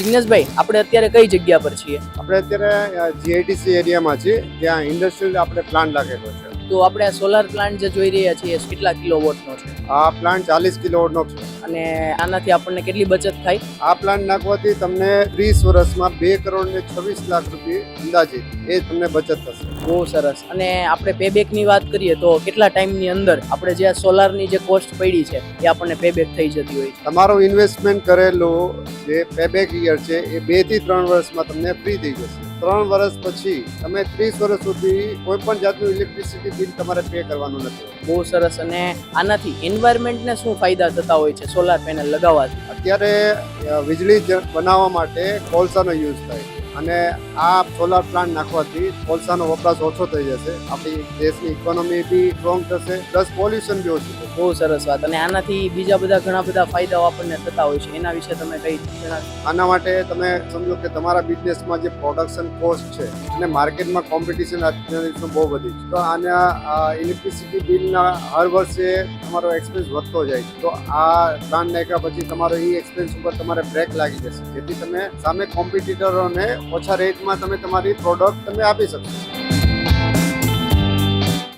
જિગ્નેશભાઈ, આપણે અત્યારે કઈ જગ્યા પર છીએ? આપણે અત્યારે જીઆઈડીસી એરિયામાં છીએ, જ્યાં ઇન્ડસ્ટ્રીયલ આપણે પ્લાન્ટ લાગેલો છે. તો આપણે આ સોલાર પ્લાન્ટ જે જોઈ રહ્યા છીએ કેટલા કિલોવોટનો છે આ પ્લાન્ટ 40 કિલોવોટનો છે. અને આનાથી આપણને કેટલી બચત થાય? આ પ્લાન્ટ નાખવાથી તમને 30 વર્ષમાં 2,26,00,000 રૂપિયા અંદાજિત એ તમને બચત થશે. બહુ સરસ. અને આપણે પેબેકની વાત કરીએ તો કેટલા ટાઈમની અંદર આપણે જે આ સોલારની જે કોસ્ટ પડી છે એ આપણને પેબેક થઈ જતી હોય છે? તમારું ઇન્વેસ્ટમેન્ટ કરેલું જે પેબેક યર છે એ 2 થી 3 વર્ષમાં તમને ફ્રી થઈ જશે. 3 વર્ષ પછી તમે 30 વર્ષ સુધી કોઈ પણ જાતનું ઇલેક્ટ્રિસિટી બિલ તમારે પે કરવાનું નથી. બહુ સરસ. અને આનાથી એન્વાયરમેન્ટને શું ફાયદા થતા હોય છે સોલાર પેનલ લગાવવાથી? અત્યારે વીજળી બનાવવા માટે કોલસાનો યુઝ થાય છે અને આ સોલાર પ્લાન્ટ નાખવાથી કોલસાનો વપરાશ ઓછો થઈ જશે. આપણી દેશની ઇકોનોમી બી સ્ટ્રોંગ થશે, પ્લસ પોલ્યુશન બી ઓછું થશે. બહુ સરસ વાત. અને આનાથી બીજા બધા ઘણા બધા ફાયદાઓ આપણને થતા હોય છે, એના વિશે તમે કઈ જણાવો? આના માટે તમે સમજો કે તમારા બિઝનેસમાં જે પ્રોડક્શન કોસ્ટ છે અને માર્કેટમાં કોમ્પિટિશન આજના દિવસમાં બહુ વધી છે, તો આના ઇલેક્ટ્રિસિટી બિલના હર વર્ષે તમારો એક્સપેન્સ વધતો જાય છે. તો આ પ્લાન્ટ નાખ્યા પછી તમારો એ એક્સપેન્સ ઉપર તમારે બ્રેક લાગી જશે, જેથી તમે સામે કોમ્પિટિટરોને ઓછા રેટમાં તમે તમારી પ્રોડક્ટ તમે આપી શકશો.